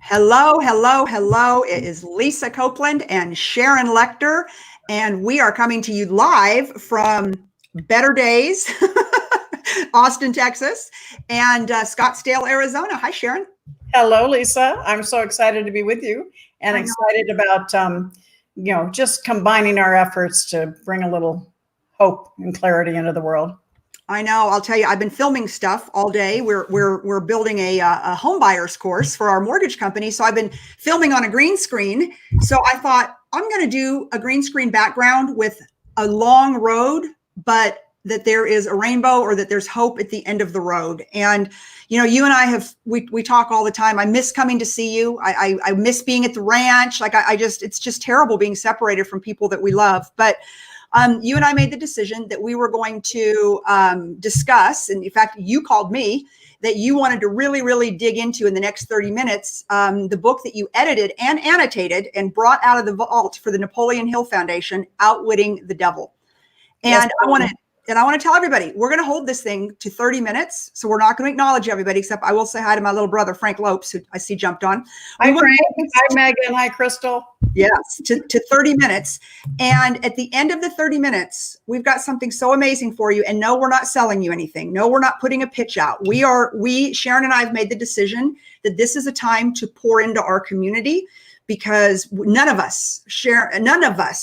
Hello, hello, hello. It is Lisa Copeland and Sharon Lechter, and we are coming to you live from Better Days, Austin, Texas, and Scottsdale, Arizona. Hi, Sharon. Hello, Lisa. I'm so excited to be with you and excited about, just combining our efforts to bring a little hope and clarity into the world. I know. I'll tell you, I've been filming stuff all day. We're building a home buyers course for our mortgage company. So I've been filming on a green screen. So I thought I'm going to do a green screen background with a long road, but that there is a rainbow or that there's hope at the end of the road. And, you and I we talk all the time. I miss coming to see you. I miss being at the ranch. It's just terrible being separated from people that we love. But you and I made the decision that we were going to discuss, and in fact, you called me, that you wanted to really, really dig into in the next 30 minutes, the book that you edited and annotated and brought out of the vault for the Napoleon Hill Foundation, Outwitting the Devil. And Yes, I want to tell everybody, we're going to hold this thing to 30 minutes. So we're not going to acknowledge everybody, except I will say hi to my little brother, Frank Lopes, who I see jumped on. Hi, Frank. Hi, Megan. Hi, Crystal. Yes, to 30 minutes. And at the end of the 30 minutes, we've got something so amazing for you. And no, we're not selling you anything. No, we're not putting a pitch out. Sharon and I have made the decision that this is a time to pour into our community, because none of us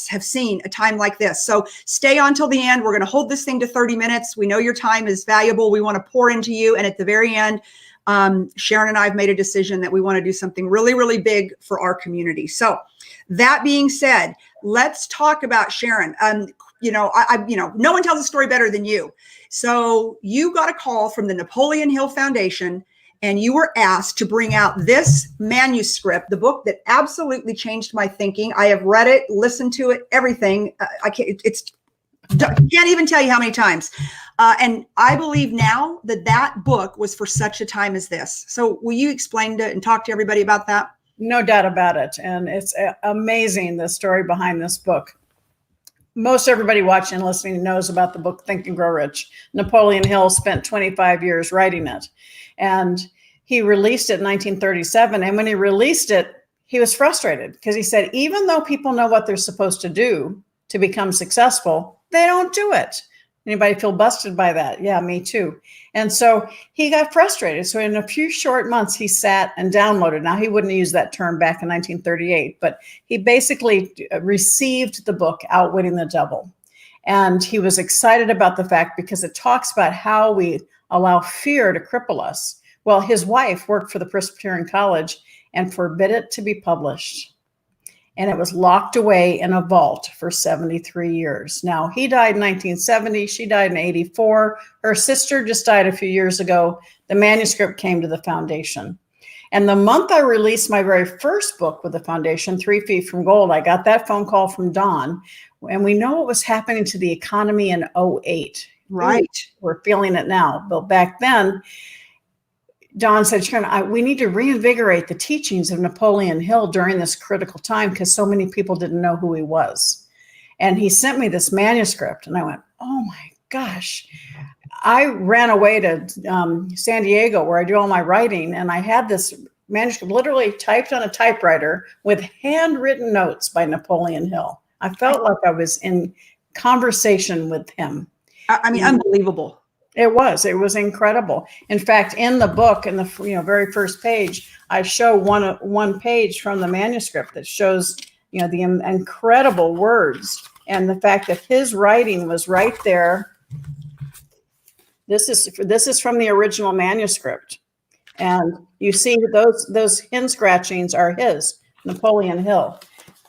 have seen a time like this. So stay on till the end. We're going to hold this thing to 30 minutes. We know your time is valuable. We want to pour into you. And at the very end, Sharon and I have made a decision that we want to do something really, really big for our community. So that being said, let's talk about Sharon. No one tells a story better than you. So you got a call from the Napoleon Hill Foundation, and you were asked to bring out this manuscript, the book that absolutely changed my thinking. I have read it, listened to it, everything. I can't even tell you how many times. And I believe now that book was for such a time as this. So will you explain and talk to everybody about that? No doubt about it. And it's amazing, the story behind this book. Most everybody watching and listening knows about the book, Think and Grow Rich. Napoleon Hill spent 25 years writing it. And he released it in 1937. And when he released it, he was frustrated because he said, even though people know what they're supposed to do to become successful, they don't do it. Anybody feel busted by that? Yeah, me too. And so he got frustrated. So in a few short months, he sat and downloaded. Now, he wouldn't use that term back in 1938, but he basically received the book, Outwitting the Devil. And he was excited about the fact because it talks about how we allow fear to cripple us. Well, his wife worked for the Presbyterian College and forbid it to be published. And it was locked away in a vault for 73 years. Now, he died in 1970. She died in 84. Her sister just died a few years ago. The manuscript came to the foundation. And the month I released my very first book with the foundation, 3 Feet from Gold, I got that phone call from Don. And we know what was happening to the economy in 2008. Right. We're feeling it now. But back then, Don said, Sharon, we need to reinvigorate the teachings of Napoleon Hill during this critical time because so many people didn't know who he was. And he sent me this manuscript, and I went, oh my gosh. I ran away to San Diego where I do all my writing, and I had this manuscript literally typed on a typewriter with handwritten notes by Napoleon Hill. I felt like I was in conversation with him. I mean, unbelievable. It was incredible. In fact, in the book, in the very first page, I show one page from the manuscript that shows the incredible words and the fact that his writing was right there. This is from the original manuscript, and you see those hand scratchings are his, Napoleon Hill.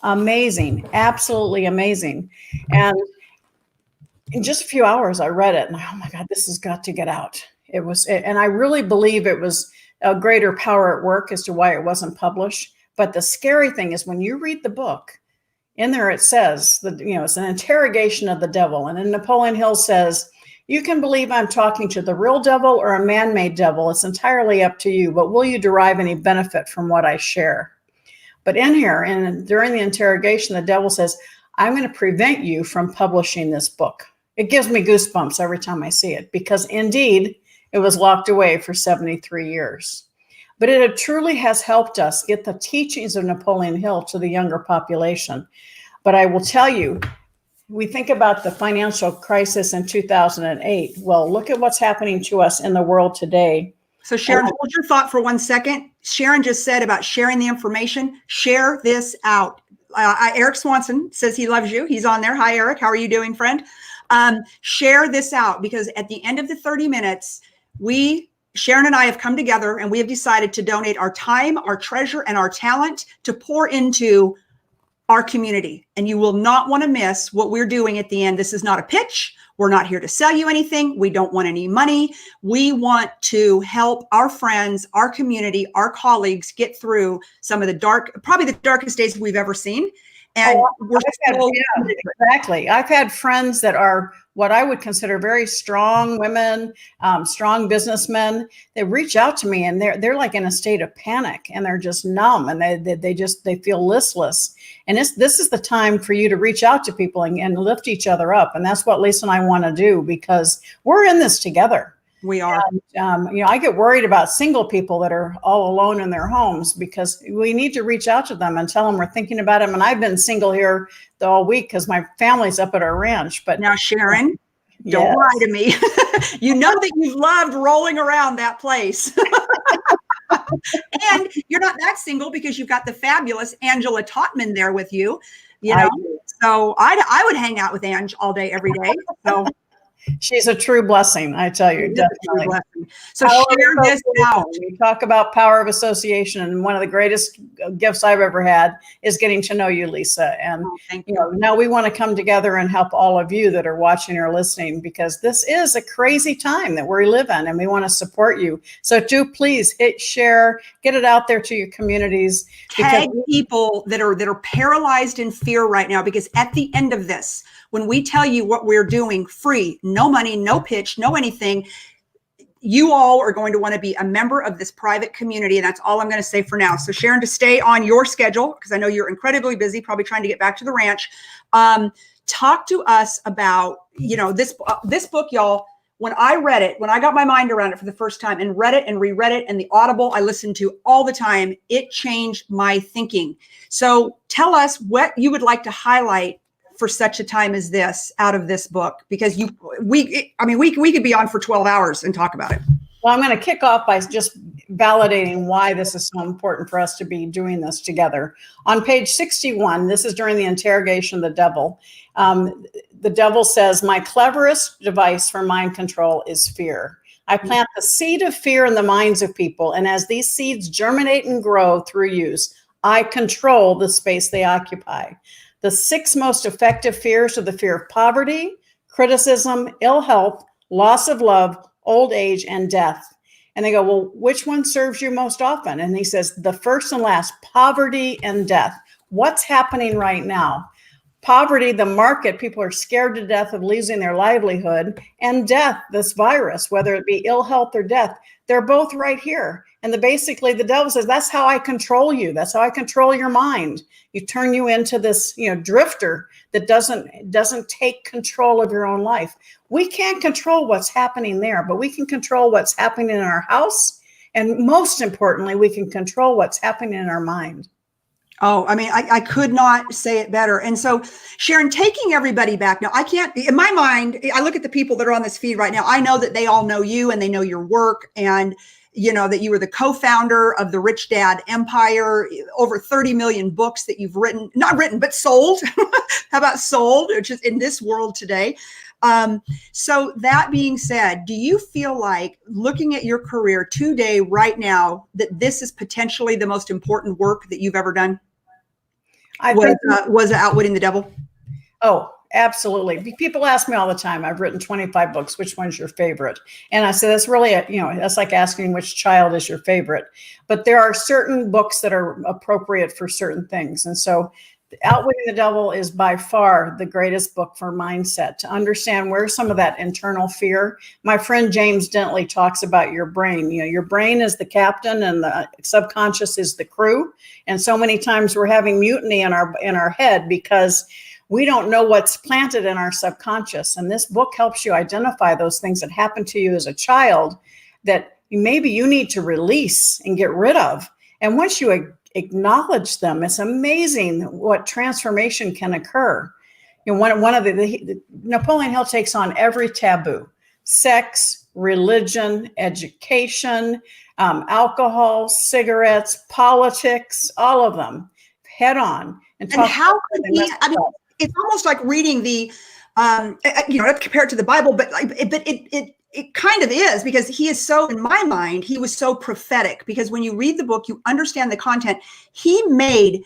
Amazing, absolutely amazing, and in just a few hours, I read it and oh my God, this has got to get out. And I really believe it was a greater power at work as to why it wasn't published. But the scary thing is when you read the book, in there it says that, it's an interrogation of the devil. And then Napoleon Hill says, you can believe I'm talking to the real devil or a man-made devil. It's entirely up to you, but will you derive any benefit from what I share? But in here, and during the interrogation, the devil says, I'm going to prevent you from publishing this book. It gives me goosebumps every time I see it because indeed it was locked away for 73 years. but it truly has helped us get the teachings of Napoleon Hill to the younger population. But I will tell you, we think about the financial crisis in 2008. Well, look at what's happening to us in the world today. So Sharon, hold your thought for 1 second. Sharon just said about sharing the information. Share this out. Eric Swanson says he loves you. He's on there. Hi, Eric. How are you doing, friend? Share this out, because at the end of the 30 minutes, Sharon and I have come together and we have decided to donate our time, our treasure, and our talent to pour into our community. And you will not want to miss what we're doing at the end. This is not a pitch. We're not here to sell you anything. We don't want any money. We want to help our friends, our community, our colleagues get through some of the probably the darkest days we've ever seen. And exactly. I've had friends that are what I would consider very strong women, strong businessmen. They reach out to me and they're like in a state of panic and they're just numb and they feel listless. And this is the time for you to reach out to people and lift each other up. And that's what Lisa and I want to do, because we're in this together. We are. And, I get worried about single people that are all alone in their homes, because we need to reach out to them and tell them we're thinking about them. And I've been single here all week because my family's up at our ranch. But now, Sharon, don't lie to me. You know that you've loved rolling around that place. And you're not that single because you've got the fabulous Angela Totman there with you. So I would hang out with Ange all day, every day. So she's a true blessing, I tell you. Definitely. So share this out. We talk about power of association, and one of the greatest gifts I've ever had is getting to know you, Lisa. And now we want to come together and help all of you that are watching or listening, because this is a crazy time that we live in, and we want to support you. So do please hit share, get it out there to your communities. Tag people that are paralyzed in fear right now, because at the end of this, when we tell you what we're doing free, no money, no pitch, no anything, you all are going to want to be a member of this private community. And that's all I'm going to say for now. So Sharon, to stay on your schedule, because I know you're incredibly busy, probably trying to get back to the ranch. Talk to us about, this book, y'all. When I read it, when I got my mind around it for the first time and read it and reread it, and the Audible I listened to all the time, it changed my thinking. So tell us what you would like to highlight for such a time as this out of this book, because we could be on for 12 hours and talk about it. Well, I'm going to kick off by just validating why this is so important for us to be doing this together. On page 61, this is during the interrogation of the devil. The devil says, "My cleverest device for mind control is fear. I plant the seed of fear in the minds of people, and as these seeds germinate and grow through use, I control the space they occupy. The 6 most effective fears are the fear of poverty, criticism, ill health, loss of love, old age, and death." And they go, "Well, which one serves you most often?" And he says, "The first and last, poverty and death." What's happening right now? Poverty, the market, people are scared to death of losing their livelihood, and death, this virus, whether it be ill health or death, they're both right here. And basically the devil says, that's how I control you. That's how I control your mind. You turn you into this, drifter that doesn't take control of your own life. We can't control what's happening there, but we can control what's happening in our house. And most importantly, we can control what's happening in our mind. Oh, I could not say it better. And so, Sharon, taking everybody back now, I can't, in my mind, I look at the people that are on this feed right now. I know that they all know you and they know your work, and that you were the co-founder of the Rich Dad Empire, over 30 million books that you've written, not written, but sold. How about sold, which is in this world today. So that being said, do you feel like, looking at your career today, right now, that this is potentially the most important work that you've ever done? Was Outwitting the Devil? Oh, absolutely. People ask me all the time, I've written 25 books, which one's your favorite? And I say, that's really, that's like asking which child is your favorite. But there are certain books that are appropriate for certain things. And so Outwitting the Devil is by far the greatest book for mindset, to understand where some of that internal fear. My friend James Dentley talks about your brain. Your brain is the captain and the subconscious is the crew. And so many times we're having mutiny in our head because we don't know what's planted in our subconscious. And this book helps you identify those things that happened to you as a child that maybe you need to release and get rid of. And once you acknowledge them, it's amazing what transformation can occur. You know, one of the Napoleon Hill takes on every taboo: sex, religion, education, alcohol, cigarettes, politics, all of them head on. And how could he? I mean, it's almost like reading the, you know, not compared to the Bible, but it kind of is, because he is so, in my mind, he was so prophetic, because when you read the book, you understand the content. He made,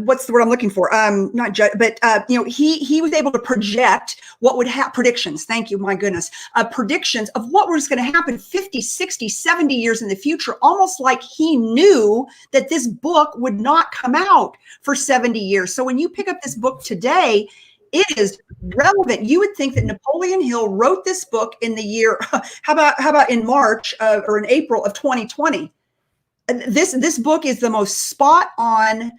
what's the word I'm looking for? Not judge, but you know, he was able to project what would happen. Predictions. Thank you. My goodness. Predictions of what was going to happen 50, 60, 70 years in the future, almost like he knew that this book would not come out for 70 years. So when you pick up this book today, it is relevant. You would think that Napoleon Hill wrote this book in the year, how about in March or in April of 2020? This book is the most spot on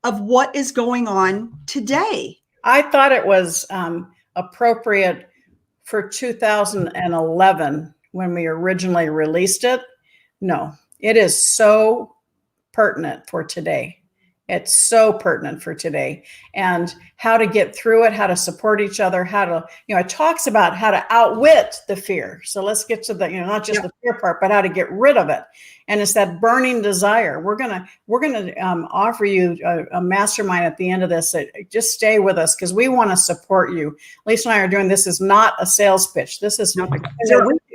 of what is going on today. I thought it was appropriate for 2011 when we originally released it. No, it is so pertinent for today. It's so pertinent for today, and how to get through it, how to support each other, how to, you know, it talks about how to outwit the fear. So let's get to the, you know, not just the fear part, but how to get rid of it. And it's that burning desire. We're gonna offer you a mastermind at the end of this. Just stay with us, because we want to support you. Lisa and I are doing this is not a sales pitch. This is not.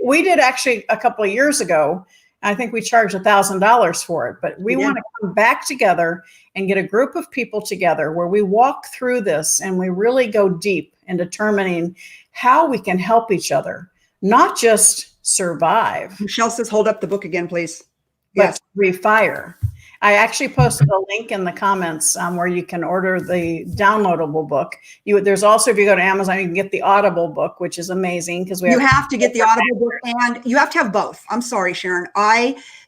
We did actually a couple of years ago. I think we charged $1,000 for it, but we want to come back together and get a group of people together where we walk through this and we really go deep in determining how we can help each other, not just survive. Michelle says, hold up the book again, please. But refire. I actually posted a link in the comments where you can order the downloadable book. There's also, if you go to Amazon, you can get the Audible book, which is amazing, because you have to get the Audible book, and you have to have both. I'm sorry, Sharon.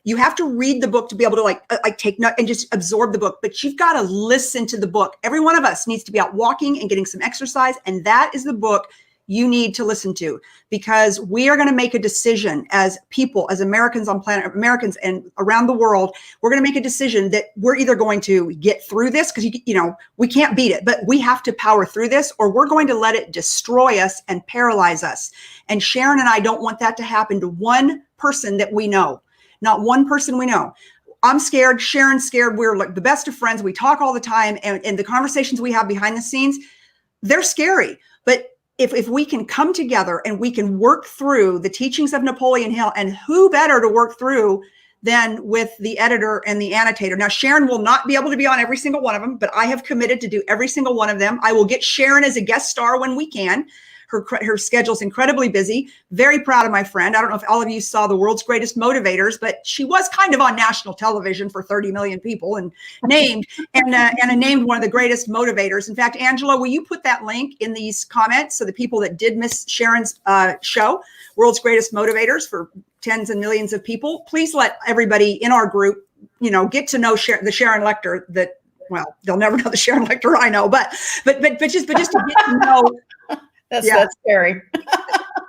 You have to read the book to be able to like take note and just absorb the book, but you've got to listen to the book. Every one of us needs to be out walking and getting some exercise, and that is the book you need to listen to, because we are going to make a decision as people, as Americans on planet Americans and around the world. We're going to make a decision that we're either going to get through this, because you know we can't beat it, but we have to power through this, or we're going to let it destroy us and paralyze us. And Sharon and I don't want that to happen to one person that we know, not one person we know. I'm scared. Sharon's scared. We're like the best of friends. We talk all the time, and the conversations we have behind the scenes, they're scary. But if we can come together and we can work through the teachings of Napoleon Hill, and who better to work through than with the editor and the annotator. Now, Sharon will not be able to be on every single one of them, but I have committed to do every single one of them. I will get Sharon as a guest star when we can. Her schedule's incredibly busy. Very proud of my friend. I don't know if all of you saw The World's Greatest Motivators, but she was kind of on national television for 30 million people and named and named one of the greatest motivators. In fact, Angela, will you put that link in these comments so the people that did miss Sharon's show, World's Greatest Motivators, for tens and millions of people, please let everybody in our group, you know, get to know the Sharon Lechter that, well, they'll never know the Sharon Lechter I know, but just to get to know. That's scary.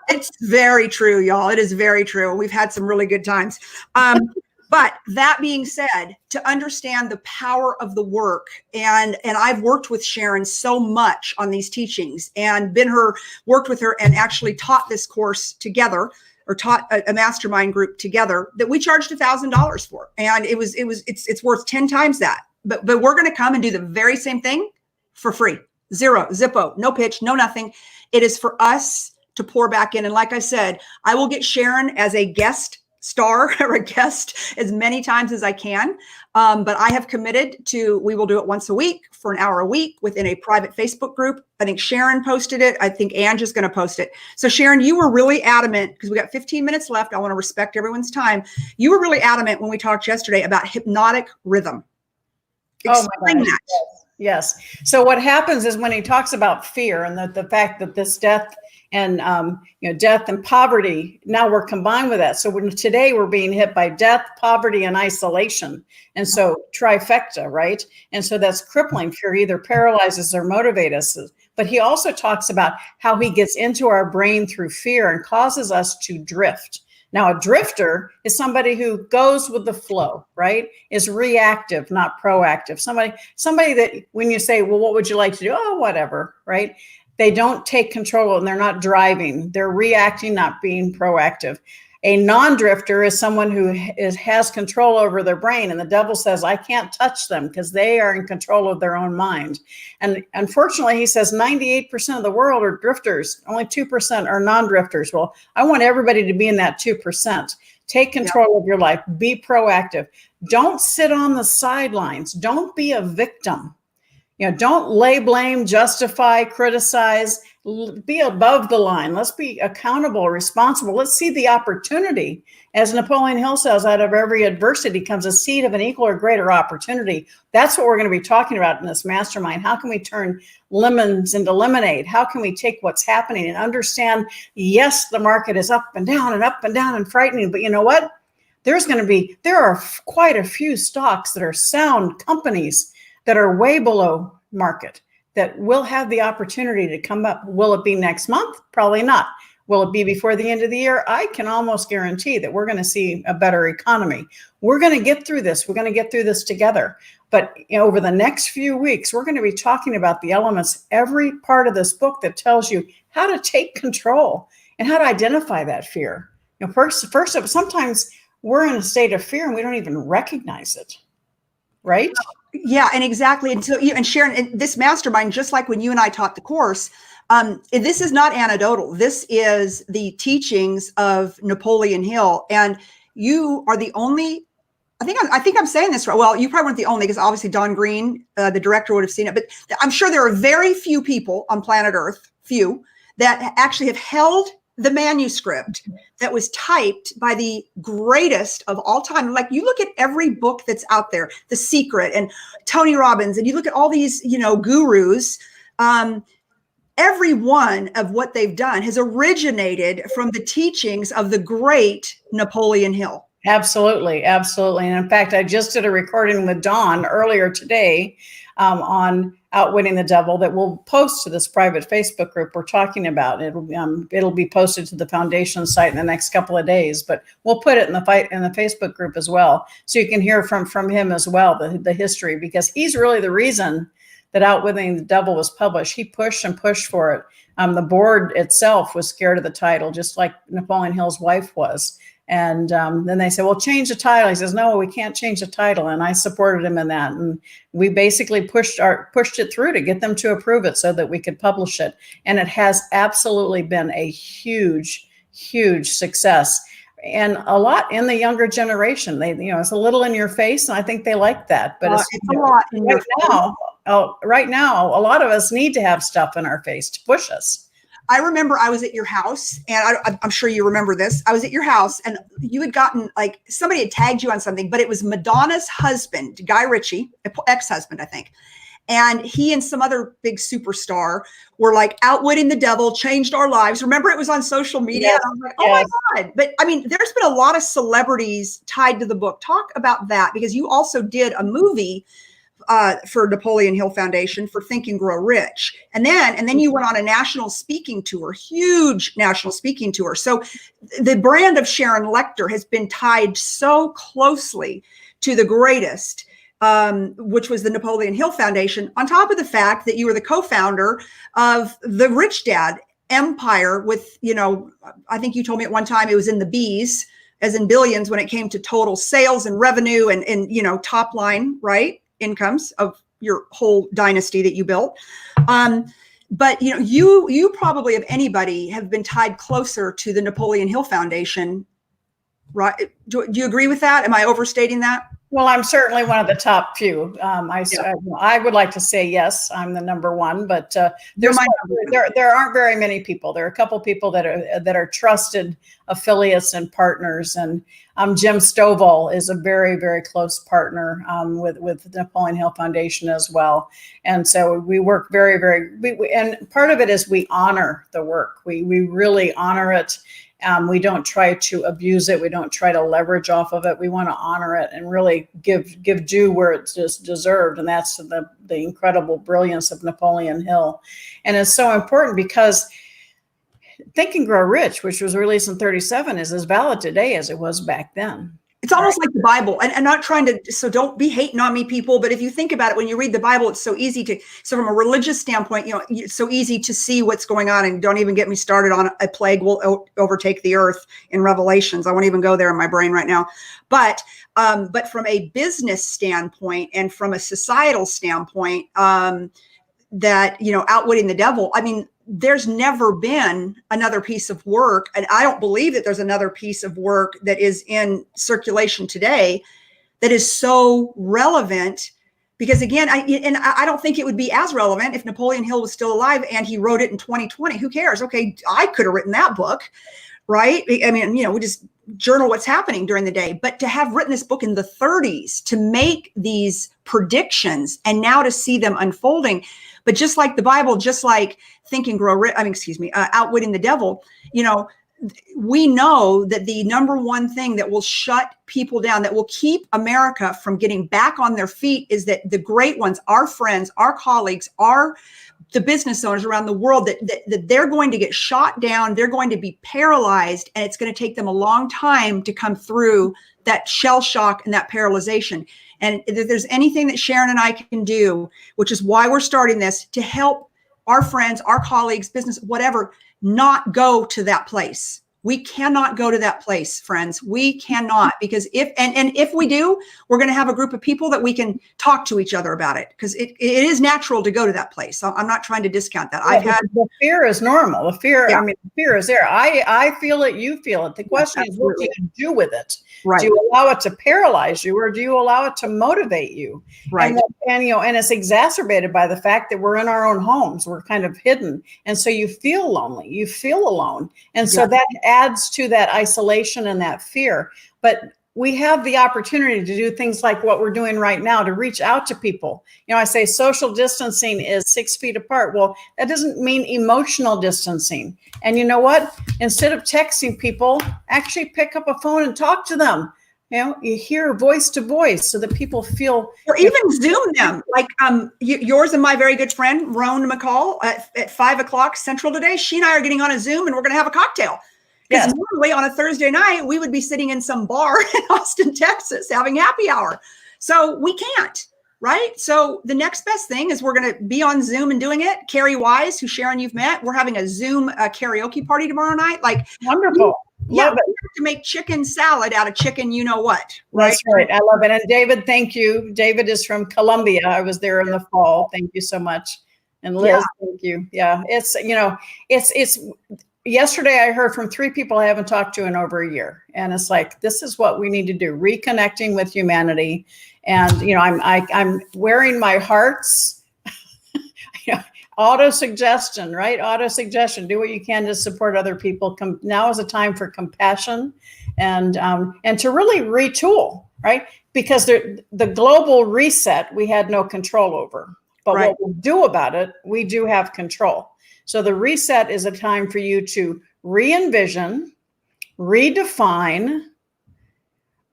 It's very true, y'all. It is very true. We've had some really good times. But that being said, to understand the power of the work, and I've worked with Sharon so much on these teachings, and worked with her and actually taught this course together, or taught a mastermind group together, that we charged $1,000 for. And it's worth 10 times that. But we're going to come and do the very same thing for free. Zero, zippo, no pitch, no nothing. It is for us to pour back in. And like I said, I will get Sharon as a guest star or a guest as many times as I can. But I have committed to, we will do it once a week for an hour a week within a private Facebook group. I think Sharon posted it. I think Ange is going to post it. So Sharon, you were really adamant, because we got 15 minutes left. I want to respect everyone's time. You were really adamant when we talked yesterday about hypnotic rhythm. Explain that. Yes. So what happens is when he talks about fear and the fact that this death and death and poverty, now we're combined with that. So today we're being hit by death, poverty, and isolation. And so trifecta, right? And so that's crippling. Fear either paralyzes or motivates us. But he also talks about how he gets into our brain through fear and causes us to drift. Now, a drifter is somebody who goes with the flow, right? Is reactive, not proactive. Somebody that when you say, well, what would you like to do? Oh, whatever, right? They don't take control and they're not driving. They're reacting, not being proactive. A non-drifter is someone who has control over their brain, and the devil says, I can't touch them because they are in control of their own mind. And unfortunately, he says 98% of the world are drifters. Only 2% are non-drifters. Well, I want everybody to be in that 2%. Take control of your life. Be proactive. Don't sit on the sidelines. Don't be a victim. Don't lay blame, justify, criticize, be above the line. Let's be accountable, responsible. Let's see the opportunity. As Napoleon Hill says, out of every adversity comes a seed of an equal or greater opportunity. That's what we're going to be talking about in this mastermind. How can we turn lemons into lemonade? How can we take what's happening and understand, yes, the market is up and down and frightening, but you know what? There are quite a few stocks that are sound companies that are way below market that will have the opportunity to come up. Will it be next month? Probably not. Will it be before the end of the year? I can almost guarantee that we're going to see a better economy. We're going to get through this. We're going to get through this together. But over the next few weeks, we're going to be talking about the elements, every part of this book that tells you how to take control and how to identify that fear. Sometimes we're in a state of fear and we don't even recognize it, right? Yeah, and exactly. And Sharon, in this mastermind, just like when you and I taught the course, this is not anecdotal. This is the teachings of Napoleon Hill, and you are the only. I think I'm saying this right. Well, you probably weren't the only, because obviously Don Green, the director, would have seen it. But I'm sure there are very few people on planet Earth, that actually have held the manuscript that was typed by the greatest of all time. Like, you look at every book that's out there, The Secret and Tony Robbins, and you look at all these, gurus, every one of what they've done has originated from the teachings of the great Napoleon Hill. Absolutely. Absolutely. And in fact, I just did a recording with Dawn earlier today on Outwitting the Devil that we'll post to this private Facebook group we're talking about. It'll be posted to the foundation site in the next couple of days, but we'll put it in the Facebook group as well, so you can hear from him as well, the history, because he's really the reason that Outwitting the Devil was published. He pushed and pushed for it. The board itself was scared of the title, just like Napoleon Hill's wife was. And then they said, well, change the title. He says, no, we can't change the title. And I supported him in that. And we basically pushed it through to get them to approve it so that we could publish it. And it has absolutely been a huge, huge success. And a lot in the younger generation. It's a little in your face, and I think they like that. But it's a lot in your right now, a lot of us need to have stuff in our face to push us. I remember I was at your house, and I'm sure you remember this. I was at your house, and you had gotten, like, somebody had tagged you on something, but it was Madonna's husband, Guy Ritchie, ex-husband, I think. And he and some other big superstar were like, Outwitting the Devil changed our lives. Remember, it was on social media. Yes. And I was like, oh my God. But I mean, there's been a lot of celebrities tied to the book. Talk about that, because you also did a movie for Napoleon Hill Foundation for Think and Grow Rich. And then you went on a national speaking tour, huge national speaking tour. So the brand of Sharon Lechter has been tied so closely to the greatest, which was the Napoleon Hill Foundation, on top of the fact that you were the co-founder of the Rich Dad empire with, I think you told me at one time it was in the B's, as in billions, when it came to total sales and revenue and top line, right? Incomes of your whole dynasty that you built. But you probably, of anybody, have been tied closer to the Napoleon Hill Foundation, right? Do you agree with that? Am I overstating that? Well, I'm certainly one of the top few. I would like to say yes, I'm the number one, but there aren't very many people. There are a couple people that are trusted affiliates and partners, and Jim Stovall is a very, very close partner with the Napoleon Hill Foundation as well. And so we work very, very. And part of it is we honor the work. We really honor it. We don't try to abuse it. We don't try to leverage off of it. We want to honor it and really give due where it's just deserved. And that's the incredible brilliance of Napoleon Hill. And it's so important because Think and Grow Rich, which was released in 37, is as valid today as it was back then. It's almost like the Bible. And I'm not trying to, so don't be hating on me, people. But if you think about it, when you read the Bible, it's so easy to, so from a religious standpoint, it's so easy to see what's going on. And don't even get me started on a plague will overtake the earth in Revelations. I won't even go there in my brain right now. But from a business standpoint and from a societal standpoint, that, Outwitting the Devil, I mean, there's never been another piece of work, and I don't believe that there's another piece of work that is in circulation today that is so relevant. Because again, I don't think it would be as relevant if Napoleon Hill was still alive and he wrote it in 2020. Who cares? Okay, I could have written that book, right? I mean, we just journal what's happening during the day. But to have written this book in the 30s, to make these predictions and now to see them unfolding. But just like the Bible, just like Think and Grow Rich, Outwitting the Devil, we know that the number one thing that will shut people down, that will keep America from getting back on their feet, is that the great ones, our friends, our colleagues, the business owners around the world, that they're going to get shot down, they're going to be paralyzed, and it's going to take them a long time to come through that shell shock and that paralyzation. And if there's anything that Sharon and I can do, which is why we're starting this, to help our friends, our colleagues, business, whatever, not go to that place. We cannot go to that place, friends. We cannot, because if we do, we're going to have a group of people that we can talk to each other about it, because it is natural to go to that place. So I'm not trying to discount that. The fear is normal. The fear, yeah. The fear is there. I feel it. You feel it. The question is, what do you do with it? Right. Do you allow it to paralyze you, or do you allow it to motivate you? Right. And it's exacerbated by the fact that we're in our own homes. We're kind of hidden. And so you feel lonely, you feel alone. And so that adds to that isolation and that fear. But we have the opportunity to do things like what we're doing right now, to reach out to people. I say social distancing is 6 feet apart. Well, that doesn't mean emotional distancing. And you know what? Instead of texting people, actually pick up a phone and talk to them. You hear voice to voice, so that people feel. Or even Zoom them, like yours and my very good friend, Roan McCall, at 5:00 Central today. She and I are getting on a Zoom, and we're going to have a cocktail. Because normally on a Thursday night, we would be sitting in some bar in Austin, Texas, having happy hour. So we can't, right? So the next best thing is we're going to be on Zoom and doing it. Carrie Wise, who Sharon, you've met, we're having a Zoom karaoke party tomorrow night. Like, wonderful. Yeah, we have to make chicken salad out of chicken, you know what, right? That's right. I love it. And David, thank you. David is from Colombia. I was there in the fall. Thank you so much. And Liz, thank you. Yeah, it's yesterday I heard from 3 people I haven't talked to in over a year. And it's like, this is what we need to do, reconnecting with humanity. And, I'm wearing my hearts, auto-suggestion, right? Auto-suggestion, do what you can to support other people. Now is a time for compassion and to really retool, right? Because the global reset, we had no control over. But what we do about it, we do have control. So the reset is a time for you to re-envision, redefine,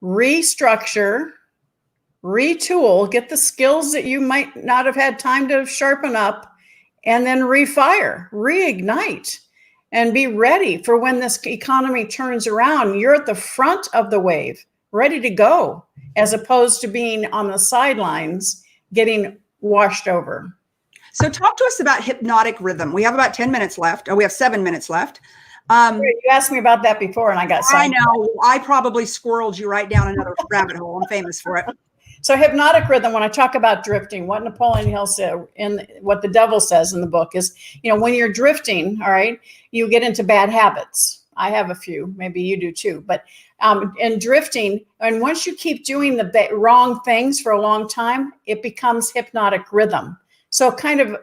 restructure, retool, get the skills that you might not have had time to sharpen up, and then refire, reignite, and be ready for when this economy turns around. You're at the front of the wave, ready to go, as opposed to being on the sidelines, getting washed over. So talk to us about hypnotic rhythm. We have about 10 minutes left. We have 7 minutes left. You asked me about that before and I got sidetracked. I know. I probably squirreled you right down another rabbit hole. I'm famous for it. So hypnotic rhythm, when I talk about drifting, what Napoleon Hill said and what the devil says in the book is, when you're drifting, all right, you get into bad habits. I have a few, maybe you do too, but in drifting, and once you keep doing the wrong things for a long time, it becomes hypnotic rhythm. So kind of,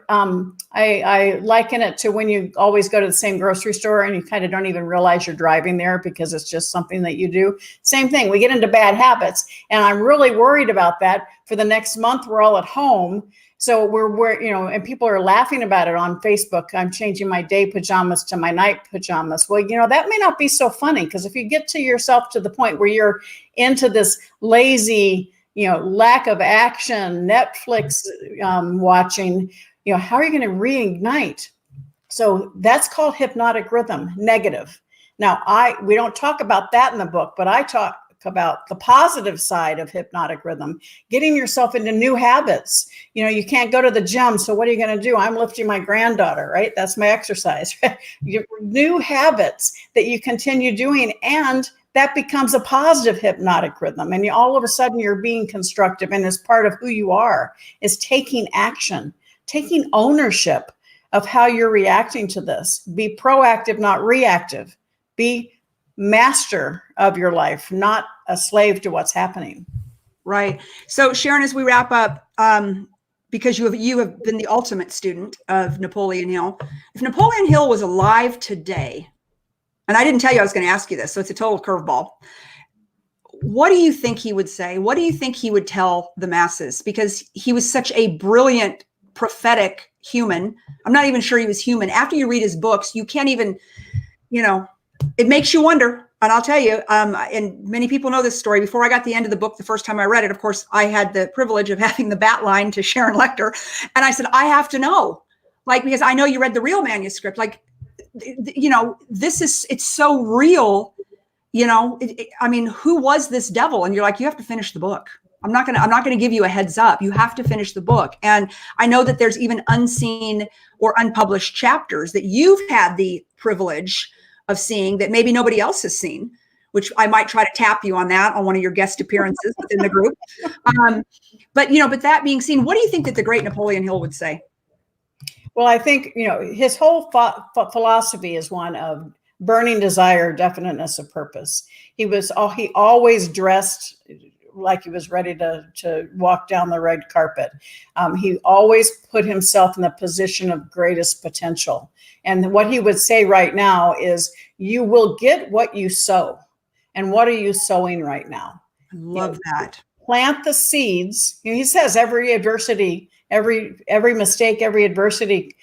I liken it to when you always go to the same grocery store and you kind of don't even realize you're driving there because it's just something that you do. Same thing, we get into bad habits. And I'm really worried about that. For the next month, we're all at home. So we're and people are laughing about it on Facebook. I'm changing my day pajamas to my night pajamas. Well, that may not be so funny, because if you get to yourself to the point where you're into this lazy, lack of action, Netflix watching, how are you going to reignite? So that's called hypnotic rhythm, negative. Now, we don't talk about that in the book, but I talk about the positive side of hypnotic rhythm, getting yourself into new habits. You know, you can't go to the gym. So what are you going to do? I'm lifting my granddaughter, right? That's my exercise. New habits that you continue doing, and that becomes a positive hypnotic rhythm. And all of a sudden you're being constructive, and as part of who you are is taking action, taking ownership of how you're reacting to this. Be proactive, not reactive. Be master of your life, not a slave to what's happening. Right. So Sharon, as we wrap up, because you have been the ultimate student of Napoleon Hill. If Napoleon Hill was alive today, and I didn't tell you I was going to ask you this, so it's a total curveball. What do you think he would say? What do you think he would tell the masses? Because he was such a brilliant, prophetic human. I'm not even sure he was human. After you read his books, you can't even, it makes you wonder. And I'll tell you, and many people know this story. Before I got the end of the book, the first time I read it, of course, I had the privilege of having the bat line to Sharon Lechter. And I said, I have to know, because I know you read the real manuscript. It's so real. Who was this devil? And you're like, you have to finish the book. I'm not going to give you a heads up. You have to finish the book. And I know that there's even unseen or unpublished chapters that you've had the privilege of seeing that maybe nobody else has seen, which I might try to tap you on that on one of your guest appearances within the group. But that being seen, what do you think that the great Napoleon Hill would say? Well, I think, his whole philosophy is one of burning desire, definiteness of purpose. He always dressed like he was ready to walk down the red carpet. He always put himself in the position of greatest potential. And what he would say right now is, you will get what you sow. And what are you sowing right now? I love that. Plant the seeds. He says every adversity, every mistake, every adversity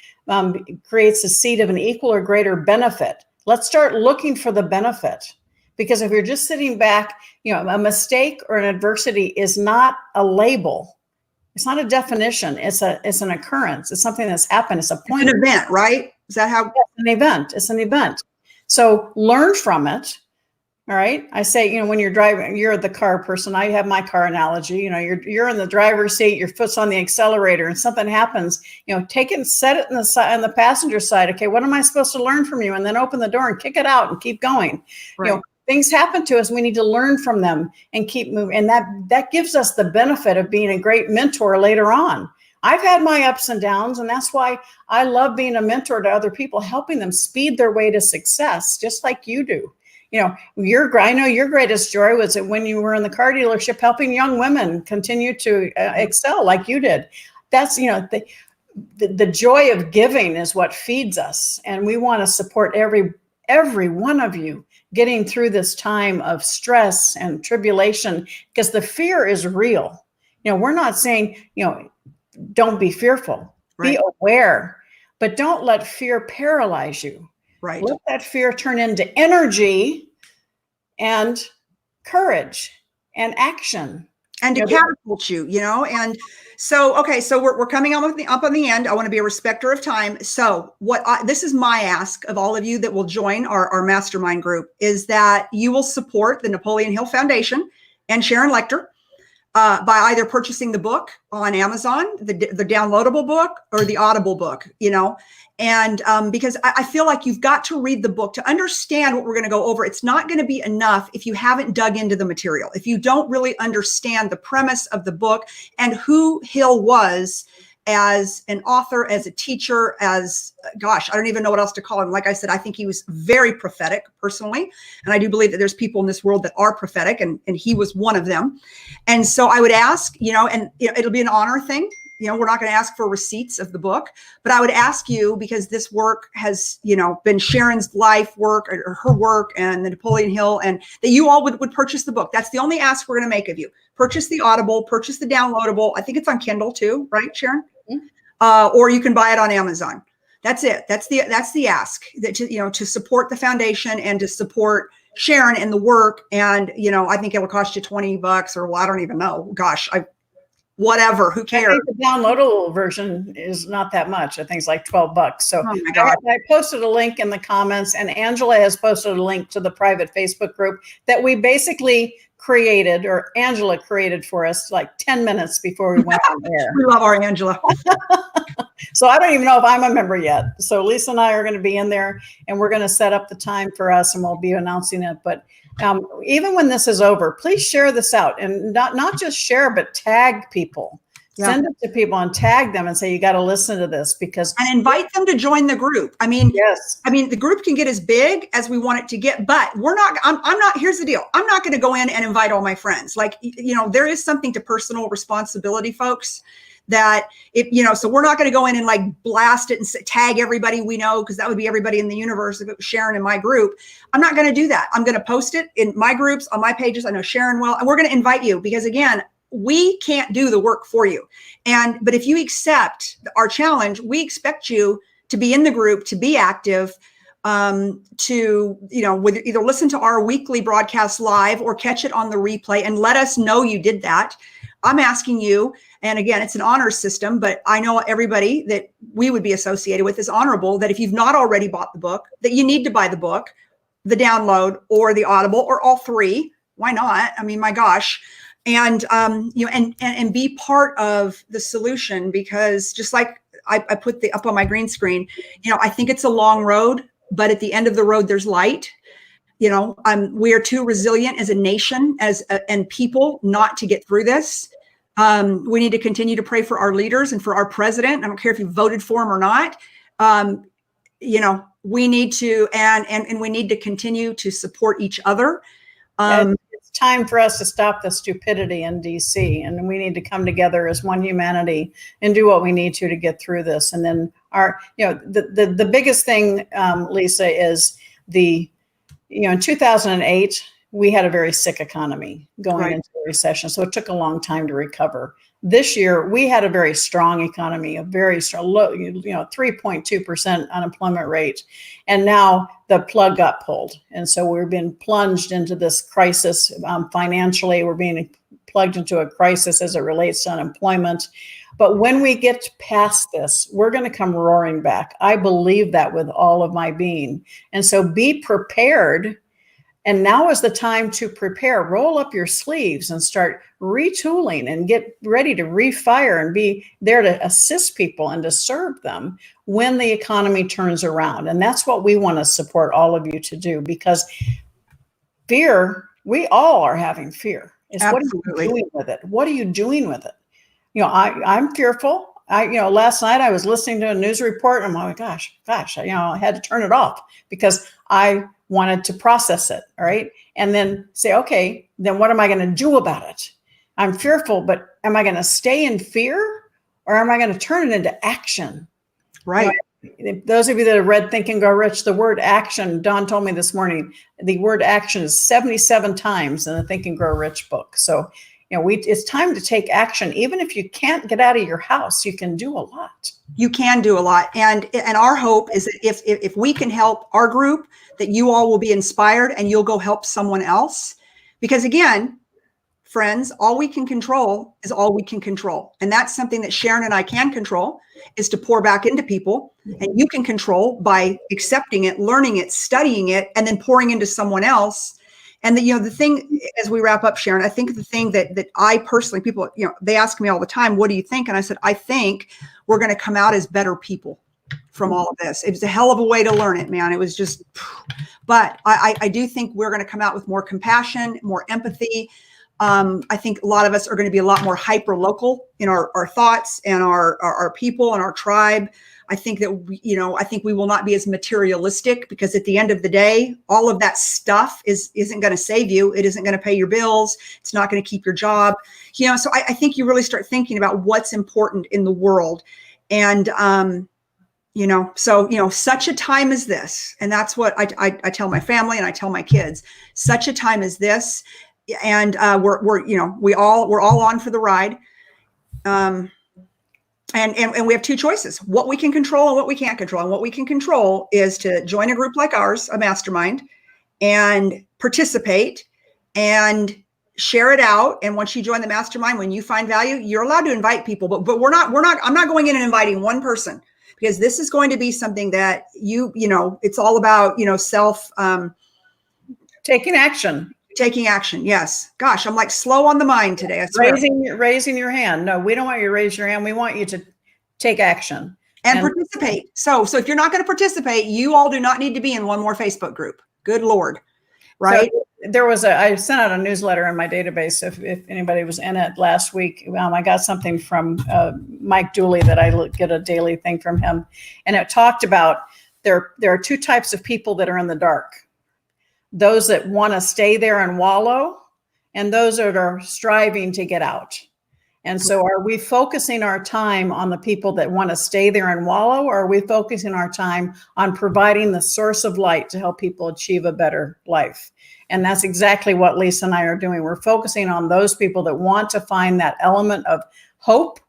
creates a seed of an equal or greater benefit. Let's start looking for the benefit. Because if you're just sitting back, a mistake or an adversity is not a label. It's not a definition. It's an occurrence. It's something that's happened. It's a point. It's an event, right? Is that how? It's an event. It's an event. So learn from it. All right. I say, when you're driving, you're the car person. I have my car analogy. You're in the driver's seat, your foot's on the accelerator, and something happens. Take it and set it on the passenger side. Okay, what am I supposed to learn from you? And then open the door and kick it out and keep going. Right. Things happen to us. We need to learn from them and keep moving. And that gives us the benefit of being a great mentor later on. I've had my ups and downs, and that's why I love being a mentor to other people, helping them speed their way to success, just like you do. I know your greatest joy was when you were in the car dealership helping young women continue to excel like you did. That's, the joy of giving is what feeds us. And we want to support every one of you getting through this time of stress and tribulation, because the fear is real. We're not saying, don't be fearful, right. Be aware, but don't let fear paralyze you. Right. Let that fear turn into energy and courage and action. And to catapult you, and so, okay, so we're coming up on the end. I want to be a respecter of time. So this is my ask of all of you that will join our mastermind group, is that you will support the Napoleon Hill Foundation and Sharon Lechter by either purchasing the book on Amazon, the downloadable book, or the Audible book, and because I feel like you've got to read the book to understand what we're going to go over. It's not going to be enough if you haven't dug into the material, if you don't really understand the premise of the book and who Hill was as an author, as a teacher, as, gosh, I don't even know what else to call him. Like I said, I think he was very prophetic personally. And I do believe that there's people in this world that are prophetic, and he was one of them. And so I would ask, and it'll be an honor thing. We're not going to ask for receipts of the book, but I would ask you, because this work has, been Sharon's life work or her work and the Napoleon Hill, and that you all would purchase the book. That's the only ask we're going to make of you. Purchase the Audible, purchase the downloadable. I think it's on Kindle too, right, Sharon? Mm-hmm. Or you can buy it on Amazon. That's it. That's the ask, that to support the foundation and to support Sharon and the work. And, I think it will cost you $20 or, well, I don't even know. Gosh, whatever, who I cares? think the downloadable version is not that much. I think it's like $12. So Oh my God. I posted a link in the comments, and Angela has posted a link to the private Facebook group that we basically created, or Angela created for us like 10 minutes before we went on air. We love our Angela. So I don't even know if I'm a member yet. So Lisa and I are going to be in there, and we're going to set up the time for us, and we'll be announcing it. But even when this is over, please share this out, and not just share, but tag people. Yeah. Send it to people and tag them and say, you got to listen to this, because and invite them to join the group. I mean, yes. I mean, the group can get as big as we want it to get, but I'm not, here's the deal. I'm not going to go in and invite all my friends. Like, you know, there is something to personal responsibility, folks, that if, you know, so we're not going to go in and like blast it and tag everybody we know, because that would be everybody in the universe if it was Sharon in my group. I'm not going to do that. I'm going to post it in my groups, on my pages. I know Sharon will, and we're going to invite you, because again, we can't do the work for you. But if you accept our challenge, we expect you to be in the group, to be active, to, you know, either listen to our weekly broadcast live or catch it on the replay and let us know you did that. I'm asking you, and again, it's an honor system, but I know everybody that we would be associated with is honorable, that if you've not already bought the book, that you need to buy the book, the download, or the Audible, or all three. Why not? I mean, my gosh. And, you know, and be part of the solution, because just like I put up on my green screen, you know, I think it's a long road, but at the end of the road, there's light. You know, we are too resilient as a nation, and people, not to get through this. We need to continue to pray for our leaders and for our president. I don't care if you voted for him or not. You know, we need to, and we need to continue to support each other. It's time for us to stop the stupidity in DC, and we need to come together as one humanity and do what we need to get through this. And then the biggest thing, Lisa, is in 2008, we had a very sick economy going into a recession. So it took a long time to recover. This year, we had a very strong economy, a very strong, low, 3.2% unemployment rate. And now the plug got pulled. And so we've been plunged into this crisis financially. We're being plugged into a crisis as it relates to unemployment. But when we get past this, we're going to come roaring back. I believe that with all of my being. And so be prepared. And now is the time to prepare. Roll up your sleeves and start retooling and get ready to refire and be there to assist people and to serve them when the economy turns around. And that's what we want to support all of you to do, because fear, we all are having fear. It's Absolutely. What are you doing with it? What are you doing with it? You know, I'm fearful. Last night I was listening to a news report and I'm like, gosh, I had to turn it off because I wanted to process it. All right. And then say, okay, then what am I going to do about it? I'm fearful, but am I going to stay in fear, or am I going to turn it into action? Right. Those of you that have read Think and Grow Rich, the word action, Dawn told me this morning, the word action is 77 times in the Think and Grow Rich book. So, it's time to take action. Even if you can't get out of your house, you can do a lot. You can do a lot. And our hope is that if we can help our group, that you all will be inspired and you'll go help someone else. Because again, friends, all we can control is all we can control. And that's something that Sharon and I can control, is to pour back into people. And you can control by accepting it, learning it, studying it, and then pouring into someone else. And the thing, as we wrap up, Sharon, I think the thing that I personally, people, they ask me all the time, what do you think? And I said, I think we're going to come out as better people from all of this. It was a hell of a way to learn it, man. It was just, but I do think we're going to come out with more compassion, more empathy. I think a lot of us are going to be a lot more hyper local in our thoughts and our people and our tribe. I think that I think we will not be as materialistic, because at the end of the day, all of that stuff isn't going to save you. It isn't going to pay your bills. It's not going to keep your job. So I think you really start thinking about what's important in the world. And, such a time as this, and that's what I tell my family and I tell my kids, such a time as this. And we're all on for the ride. And we have two choices: what we can control and what we can't control. And what we can control is to join a group like ours, a mastermind, and participate and share it out. And once you join the mastermind, when you find value, you're allowed to invite people, but I'm not going in and inviting one person, because this is going to be something that it's all about, taking action. Taking action. Yes. Gosh, I'm like slow on the mind today. I swear. Raising your hand. No, we don't want you to raise your hand. We want you to take action and participate. So if you're not going to participate, you all do not need to be in one more Facebook group. Good Lord. Right. So I sent out a newsletter in my database. If anybody was in it last week, I got something from Mike Dooley that I get a daily thing from him. And it talked about there are two types of people that are in the dark. Those that want to stay there and wallow, and those that are striving to get out. And so are we focusing our time on the people that want to stay there and wallow, or are we focusing our time on providing the source of light to help people achieve a better life? And that's exactly what Lisa and I are doing. We're focusing on those people that want to find that element of hope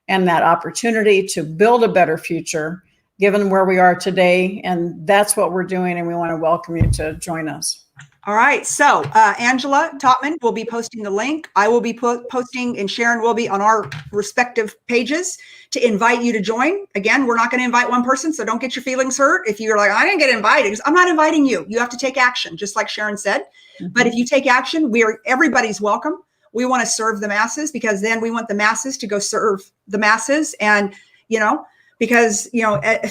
and that opportunity to build a better future, given where we are today. And that's what we're doing. And we want to welcome you to join us. All right. So Angela Topman will be posting the link. I will be posting, and Sharon will be on our respective pages to invite you to join. Again, we're not going to invite one person, so don't get your feelings hurt. If you're like, I didn't get invited, I'm not inviting you. You have to take action, just like Sharon said. Mm-hmm. But if you take action, everybody's welcome. We want to serve the masses, because then we want the masses to go serve the masses. And, because,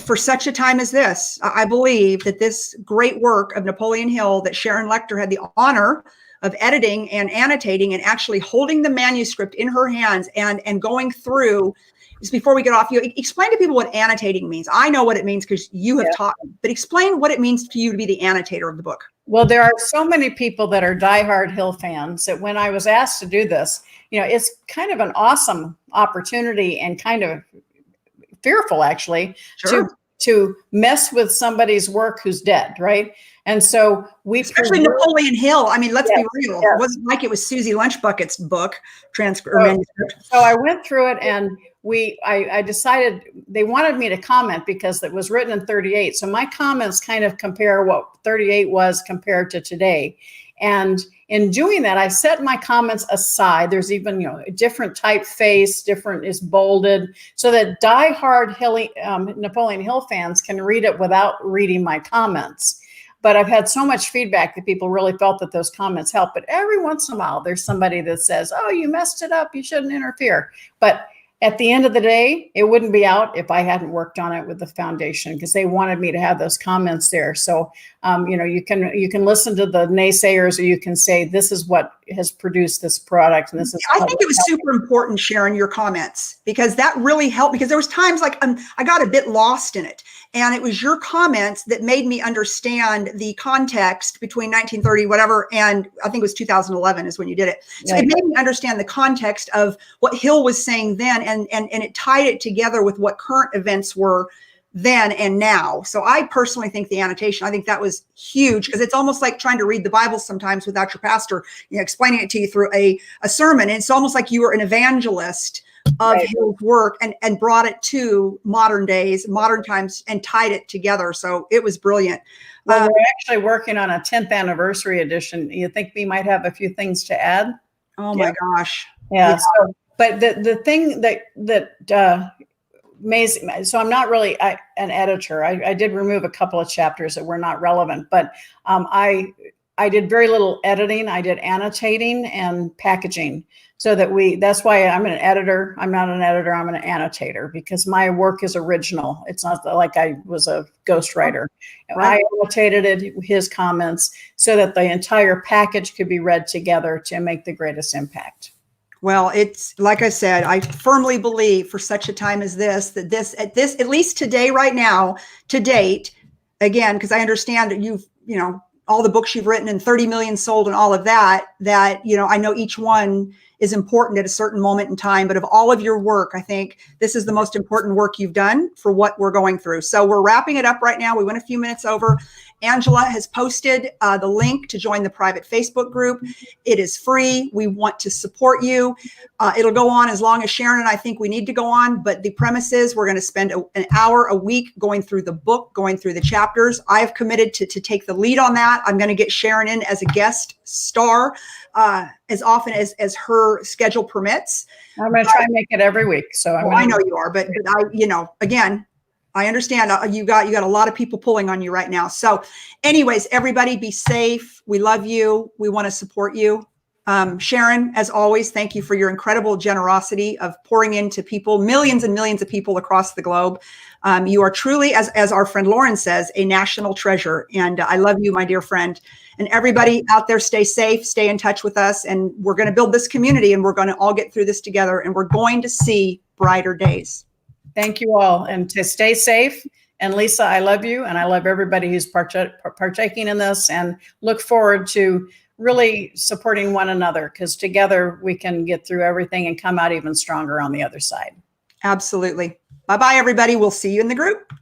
for such a time as this, I believe that this great work of Napoleon Hill that Sharon Lechter had the honor of editing and annotating and actually holding the manuscript in her hands and going through. Just before we get off, you explain to people what annotating means. I know what it means because you have taught me, but explain what it means to you to be the annotator of the book. Well, there are so many people that are diehard Hill fans that when I was asked to do this, it's kind of an awesome opportunity and kind of fearful, actually, to mess with somebody's work who's dead, right? And so especially Napoleon Hill. I mean, let's be real. It wasn't like it was Susie Lunchbucket's book manuscript. So I went through it, and I decided they wanted me to comment because it was written in 38. So my comments kind of compare what 38 was compared to today. And in doing that, I set my comments aside. There's even, a different typeface, different is bolded, so that diehard Napoleon Hill fans can read it without reading my comments. But I've had so much feedback that people really felt that those comments help. But every once in a while, there's somebody that says, oh, you messed it up, you shouldn't interfere. But at the end of the day, it wouldn't be out if I hadn't worked on it with the foundation, because they wanted me to have those comments there. So, you can listen to the naysayers, or you can say, this is what has produced this product. And this is. I think it was super important, Sharon, your comments, because that really helped, because there was times like I got a bit lost in it. And it was your comments that made me understand the context between 1930, whatever, and I think it was 2011 is when you did it. So It made me understand the context of what Hill was saying then, and it tied it together with what current events were then and now. So I personally think the annotation, I think that was huge, because it's almost like trying to read the Bible sometimes without your pastor, explaining it to you through a sermon. And it's almost like you were an evangelist of Hill's work and brought it to modern times, and tied it together. So it was brilliant. Well, we're actually working on a 10th anniversary edition. You think we might have a few things to add? Oh my gosh. Yeah. So, but the thing that amazing. So I'm not really an editor. I did remove a couple of chapters that were not relevant, but I did very little editing. I did annotating and packaging. So that's why I'm an editor. I'm not an editor, I'm an annotator, because my work is original. It's not like I was a ghostwriter. Right. I annotated his comments so that the entire package could be read together to make the greatest impact. Well, it's like I said, I firmly believe for such a time as this, that at least today, right now, to date, again, because I understand that you've, all the books you've written and 30 million sold and all of that, I know each one is important at a certain moment in time, but of all of your work, I think this is the most important work you've done for what we're going through. So we're wrapping it up right now. We went a few minutes over. Angela has posted the link to join the private Facebook group. It is free. We want to support you. It'll go on as long as Sharon and I think we need to go on, but the premise is we're going to spend an hour a week going through the book, going through the chapters. I've committed to take the lead on that. I'm going to get Sharon in as a guest star as often as her schedule permits. I'm going to try and make it every week. So I know you are, but I, again, I understand you got a lot of people pulling on you right now. So anyways, everybody be safe. We love you. We want to support you. Sharon, as always, thank you for your incredible generosity of pouring into people, millions and millions of people across the globe. You are truly, as our friend Lauren says, a national treasure. And I love you, my dear friend. And everybody out there, stay safe, stay in touch with us. And we're going to build this community, and we're going to all get through this together, and we're going to see brighter days. Thank you all, and to stay safe. And Lisa, I love you, and I love everybody who's partaking in this, and look forward to really supporting one another, because together we can get through everything and come out even stronger on the other side. Absolutely. Bye-bye, everybody. We'll see you in the group.